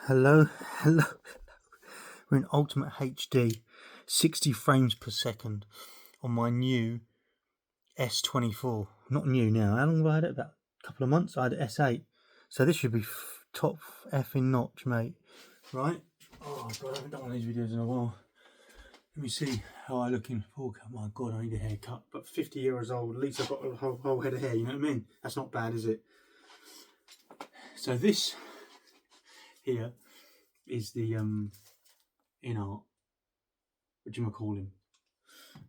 Hello, hello. We're in Ultimate HD, 60 frames per second on my new S24. Not new now. How long have I had it? About a couple of months. I had S8. So this should be top effing notch, mate. Right? Oh, God, I haven't done one of these videos in a while. Let me see how I look in full. Oh, my God, I need a haircut. But 50 years old, at least I've got a whole head of hair, you know what I mean? That's not bad, is it? So this here is the Inart, what do you call him?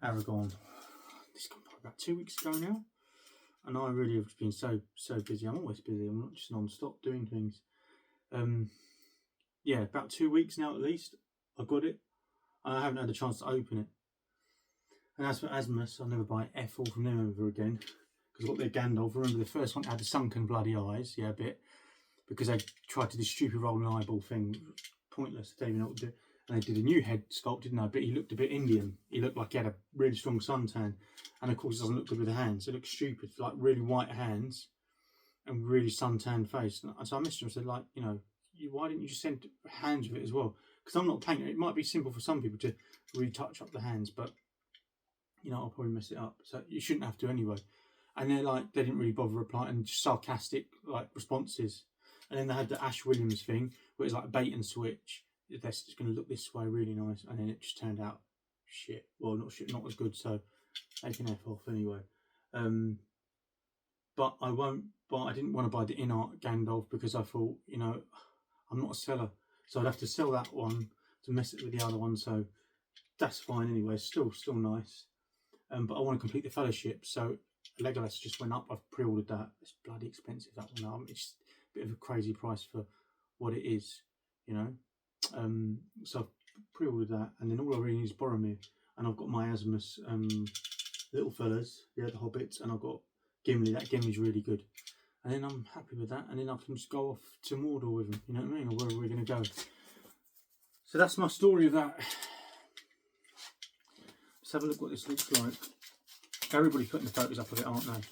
Aragorn. This got about 2 weeks ago now, and I really have been so busy. I'm always busy. I'm not just non-stop doing things. Yeah, about 2 weeks now at least. I got it. I haven't had a chance to open it. And as for Asmus, I'll never buy F4 from them ever again, because I got their Gandalf. Remember the first one had the sunken bloody eyes, yeah, a bit, because they tried to do this stupid rolling eyeball thing, pointless. They didn't even know what to do. And they did a new head sculpt, didn't they? But he looked a bit Indian. He looked like he had a really strong suntan. And of course, it doesn't look good with the hands. It looks stupid, like really white hands and really suntan face. And so I messaged him and said, like, you know, why didn't you just send hands with it as well? Because I'm not a painter. It might be simple for some people to retouch up the hands, but, you know, I'll probably mess it up. So you shouldn't have to anyway. And they're like, they didn't really bother replying, and just sarcastic, like, responses. And then they had the Ash Williams thing, where it's like bait and switch. That's just going to look this way, really nice, and then it just turned out shit. Well, not shit, not as good. So they can F off anyway. But I won't. But I didn't want to buy the Inart Gandalf because I thought, you know, I'm not a seller, so I'd have to sell that one to mess it with the other one. So that's fine anyway. Still nice. But I want to complete the Fellowship. So Legolas just went up. I've pre-ordered that. It's bloody expensive, that one. It's just a bit of a crazy price for what it is, you know. So I've pre-ordered that, and then all I really need is Boromir, and I've got my Asmus little fellas, yeah, the hobbits, and I've got Gimli. That Gimli's really good, and then I'm happy with that, and then I can just go off to Mordor with him, you know what I mean, or wherever we're going to go. So that's my story of that. Let's have a look what this looks like. Everybody's putting the photos up of it, aren't they?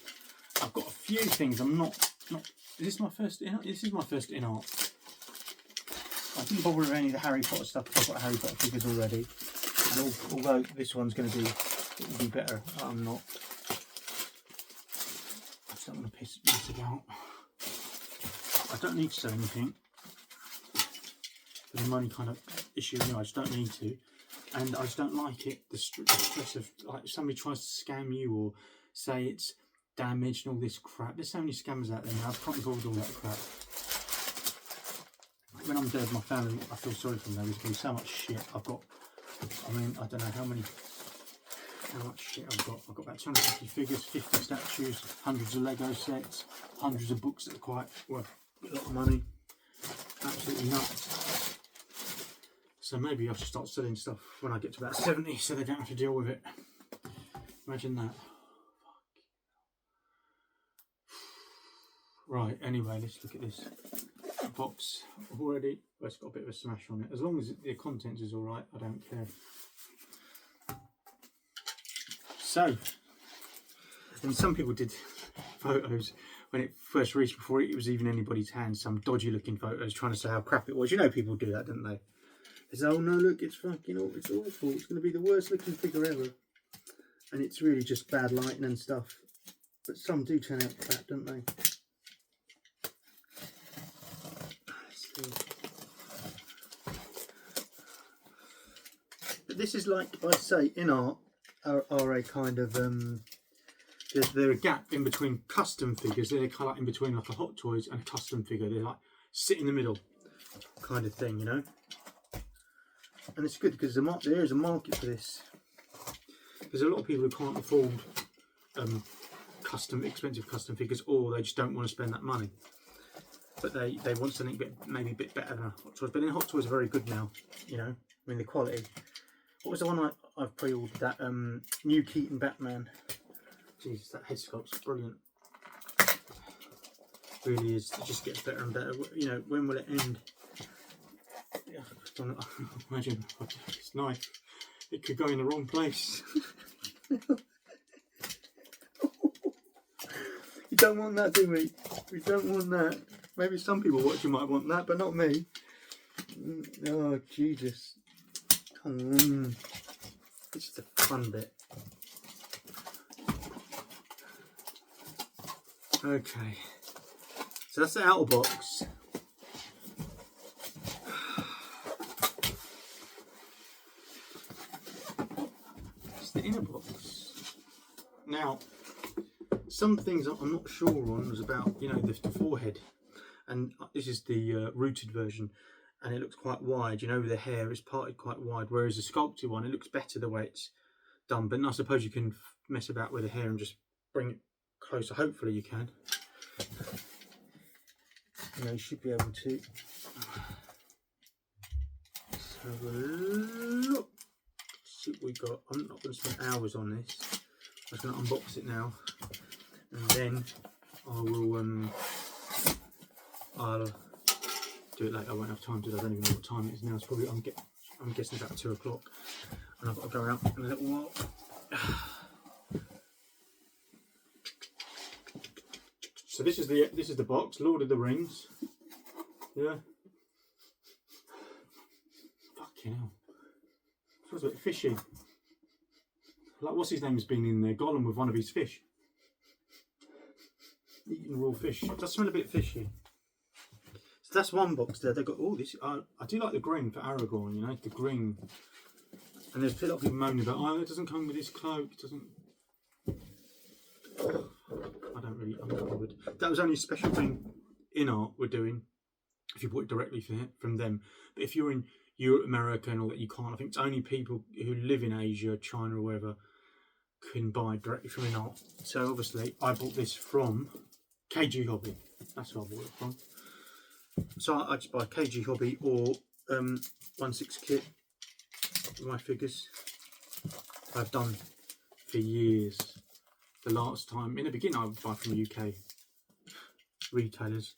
I've got a few things. I'm not. Is this my first Inart? This is my first Inart. I didn't bother with any of the Harry Potter stuff because I've got Harry Potter figures already. And although this one's going to be, it will be better, I'm not. I just don't want to piss about. I don't need to sell anything. For the money kind of issue, anyway, I just don't need to. And I just don't like it, the stress of, like, if somebody tries to scam you or say it's damaged and all this crap. There's so many scammers out there now, I can't be bothered with all that crap. When I'm dead, my family, I feel sorry for them. There's going to be so much shit I've got. I mean, I don't know how much shit I've got. I've got about 250 figures, 50 statues, hundreds of Lego sets, hundreds of books that are quite worth a lot of money. Absolutely nuts. So maybe I should start selling stuff when I get to about 70 so they don't have to deal with it. Imagine that. Right, anyway, let's look at this box already. Well, it's got a bit of a smash on it. As long as the contents is alright, I don't care. So, and some people did photos when it first reached, before it was even anybody's hands, some dodgy looking photos trying to say how crap it was. You know, people do that, don't they? They say, oh no, look, it's fucking awful, it's awful, it's going to be the worst looking figure ever. And it's really just bad lighting and stuff. But some do turn out crap, don't they? But this is, like I say, Inart are a kind of they're a gap in between custom figures. They're kind of like in between like a Hot Toys and a custom figure. They're like sit in the middle kind of thing, you know. And it's good because there is a market for this. There's a lot of people who can't afford expensive custom figures, or they just don't want to spend that money. But they want something maybe a bit better than a Hot Toys. But then Hot Toys are very good now, you know. I mean, the quality. What was the one I've pre-ordered? That new Keaton Batman. Jesus, that head sculpt's brilliant. Really is. It just gets better and better. You know, when will it end? Imagine this knife. It could go in the wrong place. You don't want that, do we? We don't want that. Maybe some people watching might want that, but not me. Oh, Jesus. Come on. This is the fun bit. Okay. So that's the outer box. It's the inner box. Now, some things I'm not sure on was about, you know, the forehead. And this is the rooted version, and it looks quite wide, you know, the hair is parted quite wide, whereas the sculpted one, it looks better the way it's done. But I suppose you can mess about with the hair and just bring it closer. Hopefully you can. You know, you should be able to. Let's have a look. See what we got. I'm not going to spend hours on this. I'm just going to unbox it now, and then I will I'll do it later. I won't have time to do it. I don't even know what time it is now. It's probably, I'm guessing about 2 o'clock, and I've got to go out in a little while. So this is the box, Lord of the Rings. Yeah. Fucking hell. Feels a bit fishy. Like, what's his name's been in there? Gollum with one of his fish. Eating raw fish. It does smell a bit fishy. So that's one box there. They've got all this. I do like the green for Aragorn, you know, the green. And there's a lot of people moaning about, oh, it doesn't come with this cloak. It doesn't. I'm not bothered. That was only a special thing Inart were doing, if you bought it directly from them. But if you're in Europe, America and all that, you can't. I think it's only people who live in Asia, China or wherever can buy directly from Inart. So obviously I bought this from KG Hobby. That's who I bought it from. So I just buy KG Hobby or 1/6 kit with my figures. I've done for years. The last time, in the beginning, I would buy from UK retailers.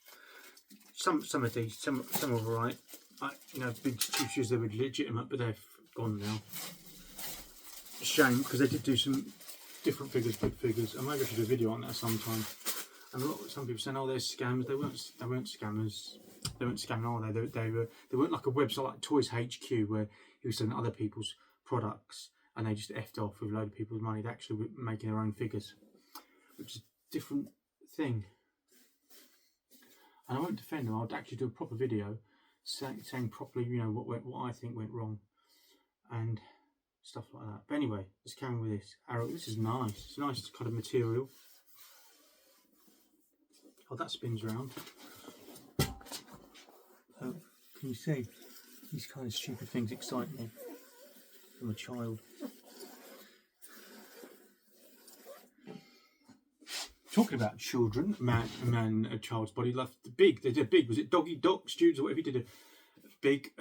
Some are decent, some are alright. You know, big cheap shoes, they were legitimate, but they've gone now. Shame, because they did do some different figures, good figures, and maybe I should do a video on that sometime. And some people saying, oh, they're scams. They weren't scammers. They weren't scamming, are they? They weren't like a website like Toys HQ where he was selling other people's products and they just effed off with a load of people's money. They actually were making their own figures, which is a different thing. And I won't defend them. I'll actually do a proper video saying properly, you know, what I think went wrong and stuff like that. But anyway, let's carry on with this. Arrow, this is nice. It's a nice kind of material. Oh, that spins around. Oh, can you see? These kind of stupid things excite me from a child. Talking about children, a child's body left big. They did big. Was it Doggy Doc Studios or whatever? He did a big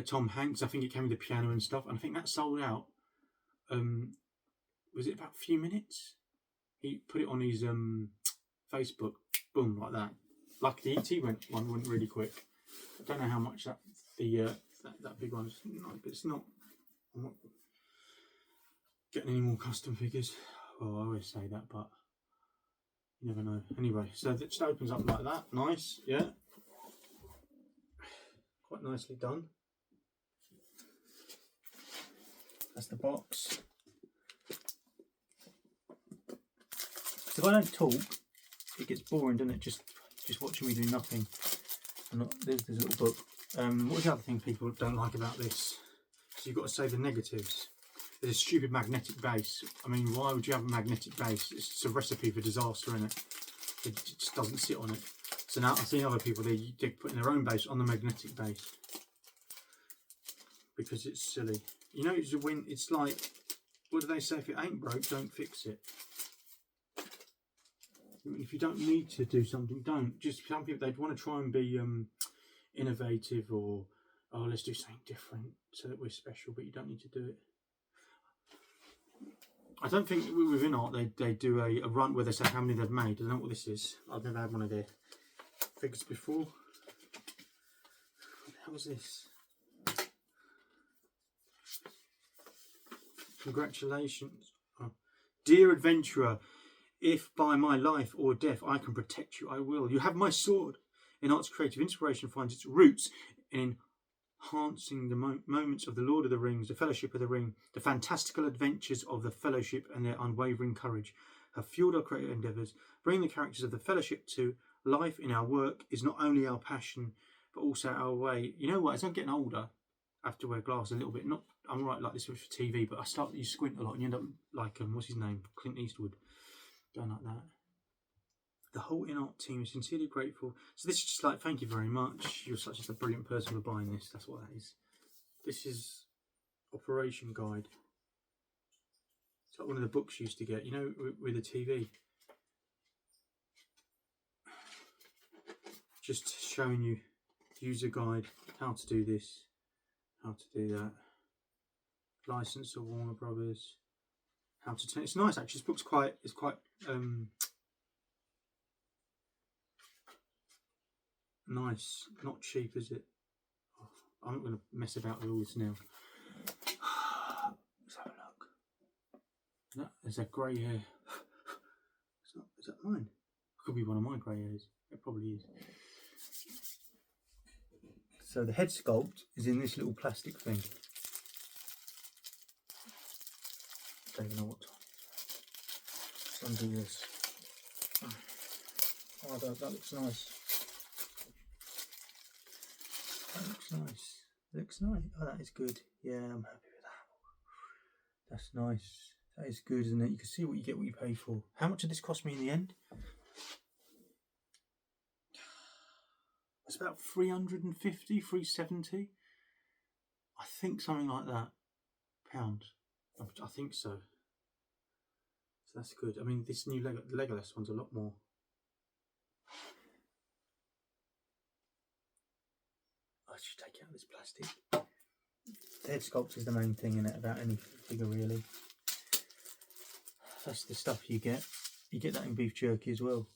Tom Hanks. I think it came with the piano and stuff. And I think that sold out. Was it about a few minutes? He put it on his Facebook. Boom, like that. Like the ET one went really quick. I don't know how much that big one is. But it's not. I'm not getting any more custom figures. Well, I always say that, but you never know. Anyway, so it just opens up like that. Nice, yeah. Quite nicely done. That's the box. So if I don't talk, it gets boring, doesn't it? Just watching me do nothing. There's a little book. What's the other thing people don't like about this? So you've got to say the negatives. There's a stupid magnetic base. I mean, why would you have a magnetic base? It's a recipe for disaster, isn't it? It just doesn't sit on it. So now I've seen other people, they're putting their own base on the magnetic base because it's silly. You know, it's like, what do they say? If it ain't broke, don't fix it. If you don't need to do something, don't. Just some people, they'd want to try and be innovative or, oh, let's do something different so that we're special, but you don't need to do it. I don't think with Inart they do a run where they say how many they've made. I don't know what this is. I've never had one of their figures before. What the hell is this? Congratulations. Oh. Dear adventurer, if by my life or death I can protect you, I will. You have my sword. Inart's creative inspiration finds its roots in enhancing the moments of the Lord of the Rings, the Fellowship of the Ring, the fantastical adventures of the Fellowship and their unwavering courage have fueled our creative endeavours. Bringing the characters of the Fellowship to life in our work is not only our passion, but also our way. You know what? As I'm getting older, I have to wear glasses a little bit. Not, I'm right like this for TV, but I start to squint a lot, and you end up like what's his name, Clint Eastwood, going like that. The whole Inart team is sincerely grateful. So this is just like, thank you very much. You're such a brilliant person for buying this. That's what that is. This is Operation Guide. It's like one of the books you used to get, you know, with the TV. Just showing you user guide, how to do this, how to do that. License to Warner Brothers. How to turn. It's nice actually. This book's quite. It's quite nice. Not cheap, is it? Oh, I'm not going to mess about with all this now. Let's have a look. No, there's a grey hair. Is that mine? It could be one of my grey hairs. It probably is. So the head sculpt is in this little plastic thing. Don't even know what time it is. Let's undo this. Oh, that looks nice. That looks nice. Looks nice. Oh, that is good. Yeah, I'm happy with that. That's nice. That is good, isn't it? You can see what you get, what you pay for. How much did this cost me in the end? It's about 350, 370. I think something like that. Pounds. I think so. So that's good. I mean, this new Legolas one's a lot more. I should take out this plastic. The head sculpt is the main thing in it about any figure really. That's the stuff you get. You get that in beef jerky as well.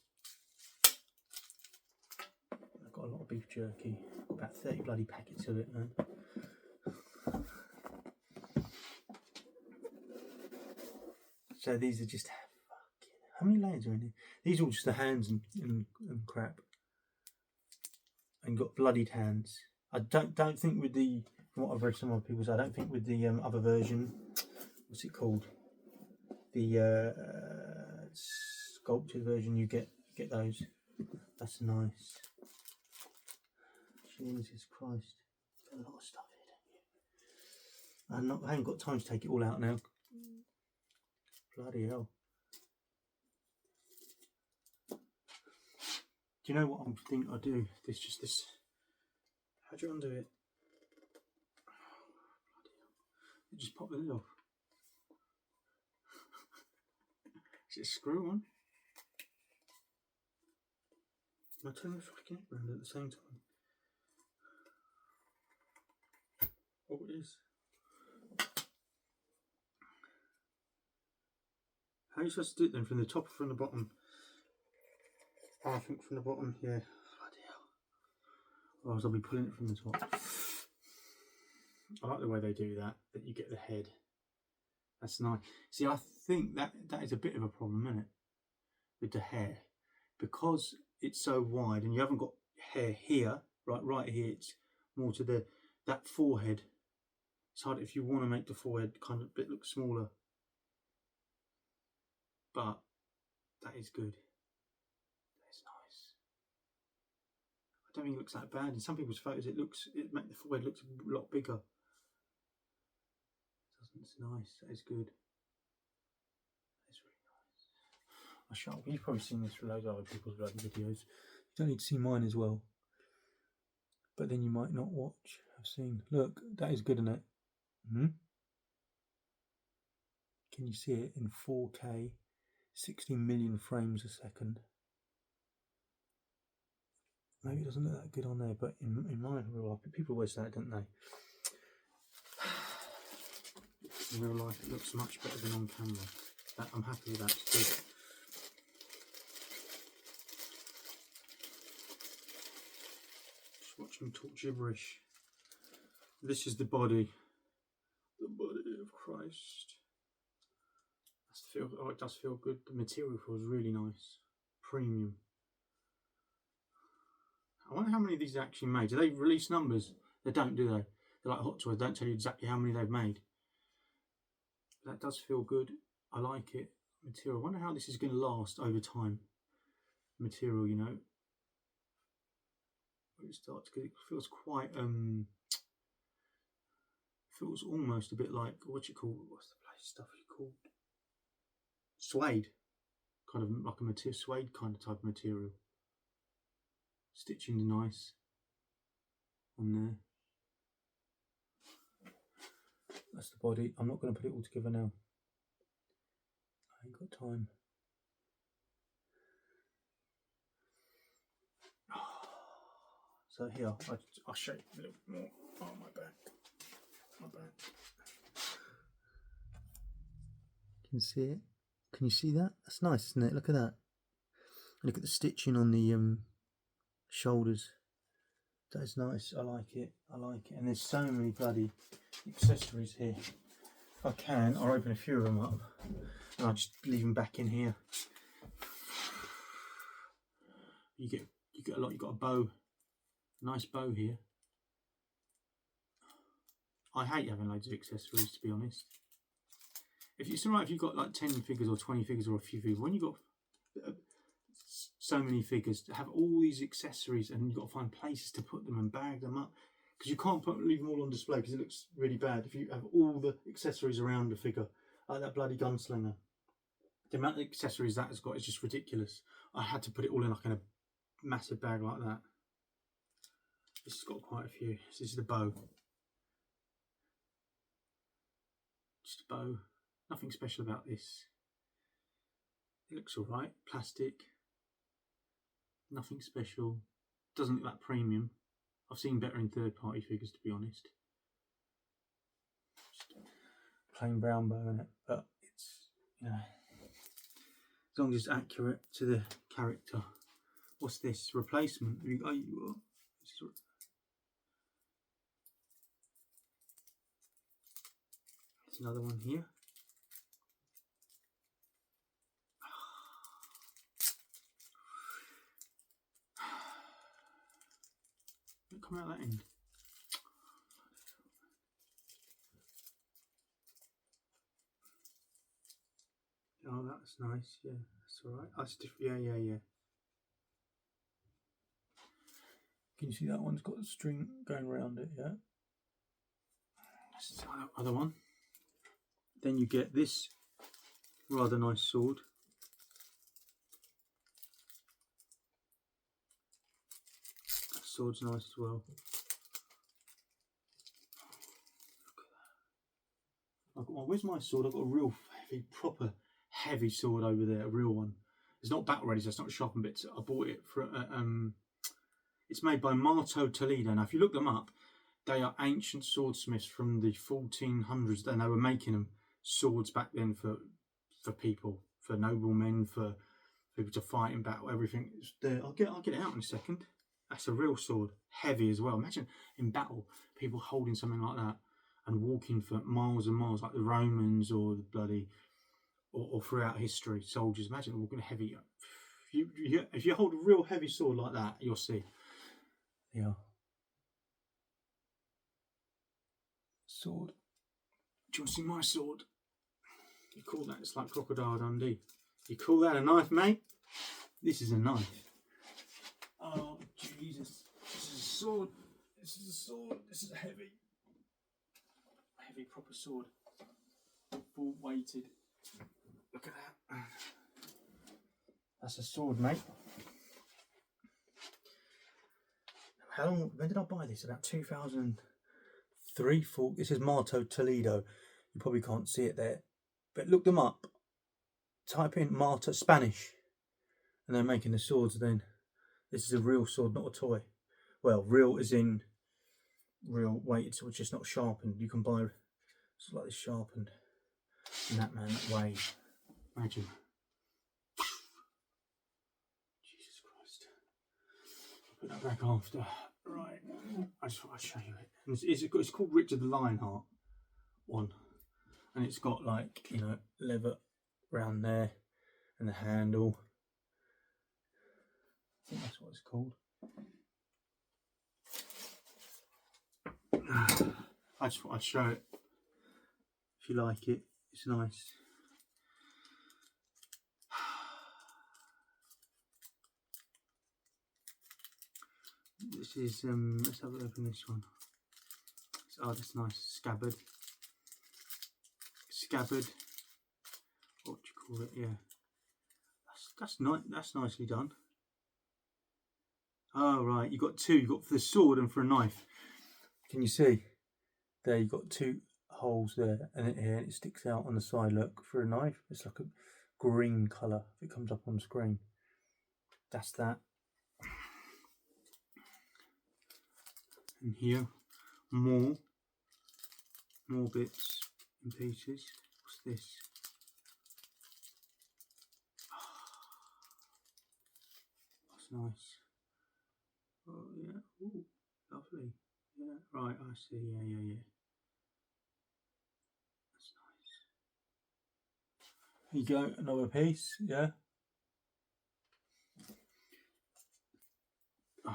I've got a lot of beef jerky. I've got about 30 bloody packets of it, man. So these are just fucking. How many layers are in here? These are all just the hands and crap. And got bloodied hands. I don't think with the, from what I've read some other people say, I don't think with the other version, what's it called? The sculpted version, you get those. That's nice. Jesus Christ, a lot of stuff here, don't you? I haven't got time to take it all out now. Bloody hell. Do you know what I'm thinking I'll do? This. How do you undo it? Just pop the lid off. Is it a screw on? Am I turning the fucking it around at the same time? Oh, it is. How are you supposed to do it then? From the top or from the bottom? Oh, I think from the bottom, yeah. Bloody hell. Otherwise I'll be pulling it from the top. I like the way they do that you get the head. That's nice. See, I think that is a bit of a problem, isn't it? With the hair. Because it's so wide and you haven't got hair here, right here, it's more to that forehead. It's hard if you want to make the forehead kind of a bit look smaller. But that is good. That is nice. I don't think it looks that bad. In some people's photos it makes the forehead looks a lot bigger. It's nice. That is good. That is really nice. You've probably seen this for loads of other people's bloody videos. You don't need to see mine as well. But then you might not have seen. Look, that is good, isn't it? Can you see it in 4K, 60 million frames a second? Maybe it doesn't look that good on there, but in my real life, people always say it, don't they? In real life, it looks much better than on camera. I'm happy with that. It's good. Just watch him talk gibberish. This is the body. The body of Christ. Oh, it does feel good. The material feels really nice. Premium. I wonder how many of these are actually made. Do they release numbers? They don't, do they? They're like Hot Toys, they don't tell you exactly how many they've made. But that does feel good. I like it. Material. I wonder how this is going to last over time. Material, you know. When it starts, because it feels quite feels almost a bit like, what's the place stuff you called? Suede. Kind of like a material, suede kind of type of material. Stitching's nice on there. That's the body. I'm not going to put it all together now. I ain't got time. So here, I'll show you a little more. Oh, my back. My back. Can you see it? Can you see that? That's nice, isn't it? Look at that. Look at the stitching on the shoulders. That is nice. I like it. I like it. And there's so many bloody accessories here. If I can, I'll open a few of them up and I'll just leave them back in here. You get a lot. You got a bow, nice bow here. I hate having loads of accessories, to be honest. If it's alright if you've got like 10 figures or 20 figures or a few figures, when you've got so many figures, to have all these accessories and you've got to find places to put them and bag them up, because you can't leave them all on display because it looks really bad if you have all the accessories around the figure, like that bloody gunslinger. The amount of accessories that has got is just ridiculous. I had to put it all in like in a massive bag like that. This has got quite a few. So this is the bow. Just a bow. Nothing special about this. It looks alright. Plastic. Nothing special. Doesn't look that premium. I've seen better in third-party figures, to be honest. Just a plain brown bow in it, but it's, you know, as long as it's accurate to the character. What's this? Replacement? There's another one here. Come out that end. Oh, that's nice. Yeah, that's all right. That's different. Yeah. Can you see that one's got a string going around it? Yeah. That's the other one. Then you get this rather nice sword. That sword's nice as well. Look at that. I've got one. Where's my sword? I've got a real heavy, proper heavy sword over there. A real one. It's not battle ready, so it's not sharpened bits. I bought it for it's made by Marto Toledo. Now, if you look them up, they are ancient swordsmiths from the 1400s, and they were making them swords back then for people, for noblemen, for people to fight in battle. Everything is there. I'll get it out in a second. That's a real sword, heavy as well. Imagine in battle people holding something like that and walking for miles and miles, like the Romans or the bloody or throughout history, soldiers. Imagine walking heavy. If you hold a real heavy sword like that, you'll see. Yeah. Sword. Do you want to see my sword? You call that? It's like Crocodile Dundee. You call that a knife, mate? This is a knife. Oh, Jesus. This is a sword. This is a sword. This is a heavy proper sword. Full weighted. Look at that. That's a sword, mate. How long? When did I buy this? About 2003, 4. This is Marto Toledo. You probably can't see it there, but look them up. Type in Marto Spanish, and they're making the swords. Then this is a real sword, not a toy. Well, real as in real weighted sword, just not sharpened. You can buy it's like this sharpened. And that man, that way. Imagine. Jesus Christ. I'll put that back after. Right. I just thought I'd show you it. And it's called Richard the Lionheart one. And it's got, like, you know, leather around there and the handle. I think that's what it's called. I just thought I'd show it. If you like it, it's nice. This is let's have a look in this one. Oh, that's nice. Scabbard. What do you call it? Yeah. That's nice. That's nicely done. Oh right, you got two. You got for the sword and for a knife. Can you see? There, you got two holes there, and it sticks out on the side. Look, for a knife, it's like a green colour. If it comes up on the screen, that's that. And here, more bits and pieces. What's this? That's nice. Oh yeah, ooh, lovely. Yeah, right, I see, yeah. That's nice. Here you go, another piece, yeah. Oh,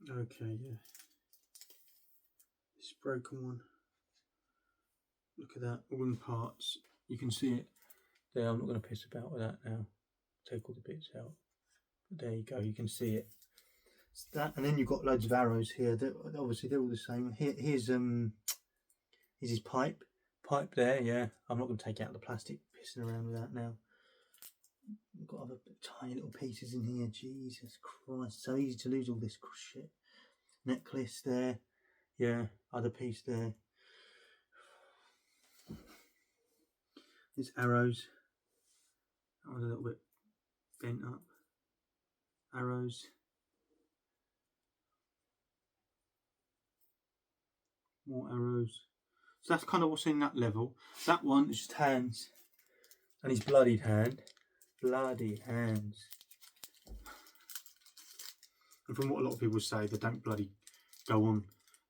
wow. Okay, yeah. This broken one. Look at that, all in parts. You can see it there. I'm not going to piss about with that now. Take all the bits out. But there you go, you can see it. It's that, and then you've got loads of arrows here. Obviously, they're all the same. Here's his pipe there. Yeah, I'm not going to take out the plastic, pissing around with that now. We've got other tiny little pieces in here. Jesus Christ, so easy to lose all this shit. Necklace there. Yeah, other piece there. There's arrows. That was a little bit bent up. Arrows. More arrows. So that's kind of what's in that level. That one is just hands. And his bloodied hand. Bloody hands. And from what a lot of people say, they don't bloody go on.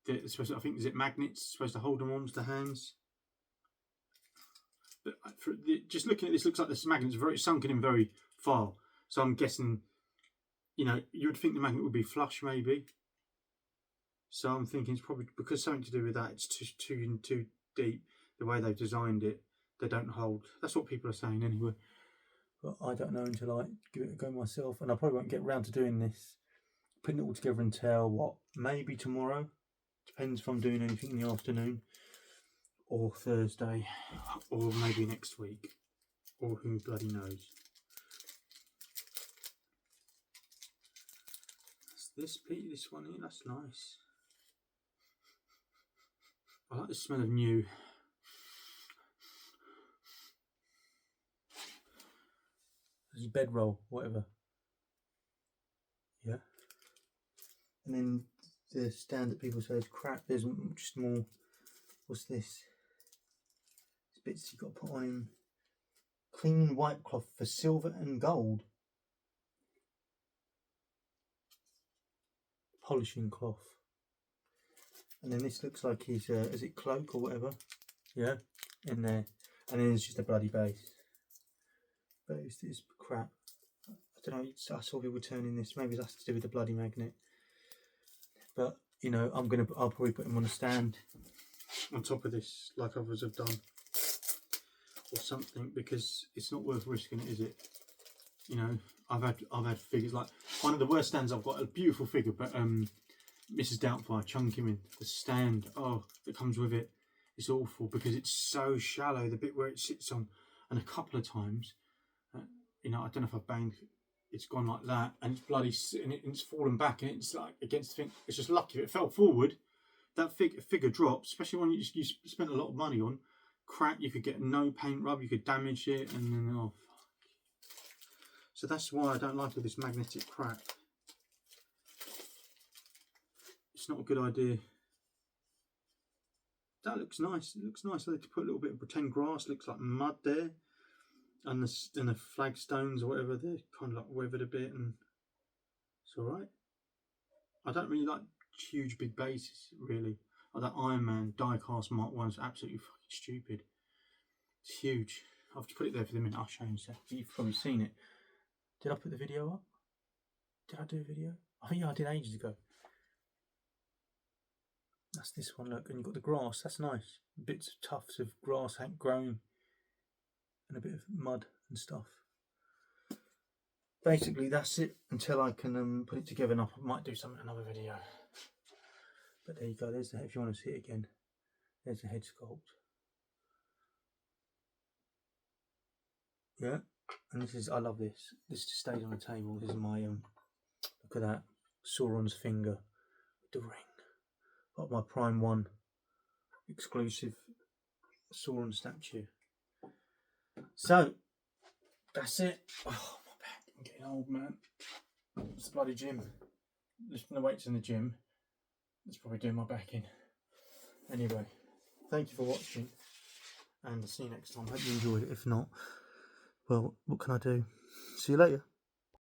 They're supposed to, I think, is it magnets supposed to hold them on to the hands? But just looking at this, looks like this magnet's very sunken in very far. So I'm guessing, you know, you would think the magnet would be flush maybe. So I'm thinking it's probably because something to do with that. It's too deep. The way they've designed it, they don't hold. That's what people are saying anyway. But I don't know until I give it a go myself, and I probably won't get around to doing this, putting it all together until what, maybe tomorrow. Depends if I'm doing anything in the afternoon, or Thursday, or maybe next week, or who bloody knows. That's this one here. That's nice. I like the smell of new. There's a bedroll, whatever. Yeah. And then the stand that people say is crap. There's just more. What's this? These bits you've got to put on him. Clean white cloth for silver and gold. Polishing cloth. And then this looks like his, is it cloak or whatever? Yeah, in there. And then it's just a bloody base. But it's crap. I don't know, I saw people turning this, maybe that's to do with the bloody magnet. But, you know, I'll probably put him on a stand on top of this, like others have done. Or something, because it's not worth risking it, is it? You know, I've had figures, like, one of the worst stands I've got, a beautiful figure, but Mrs. Doubtfire, chunk him in. The stand, oh, that comes with it, it's awful because it's so shallow, the bit where it sits on. And a couple of times, you know, I don't know if I've banged, it's gone like that, and it's bloody, and it's fallen back, and it's like against the thing. It's just lucky if it fell forward, that figure drops, especially when you spent a lot of money on. Crap, you could get no paint rub, you could damage it, and then, oh, fuck. So that's why I don't like all this magnetic crap. It's not a good idea. That looks nice. It looks nice. They put a little bit of pretend grass. Looks like mud there, and the flagstones or whatever. They're kind of like weathered a bit, and it's all right. I don't really like huge big bases really. Like that Iron Man die-cast Mark 1's absolutely fucking stupid. It's huge. I'll have to put it there for the minute. I'll show you in a sec. You've probably seen it. Did I put the video up? Did I do a video? I think I did ages ago. That's this one, look, and you've got the grass, that's nice. Bits of tufts of grass hadn't grown and a bit of mud and stuff. Basically, that's it until I can put it together, and I might do something another video. But there you go, there's the, if you want to see it again, there's the head sculpt. Yeah, and this is, I love this. This just stays on the table. This is my, look at that, Sauron's finger with the ring. Got my Prime 1 exclusive Sauron statue. So, that's it. Oh, my back, I'm getting old, man. It's the bloody gym. Lifting the weights in the gym. It's probably doing my back in. Anyway, thank you for watching, and I'll see you next time. Hope you enjoyed it. If not, well, what can I do? See you later.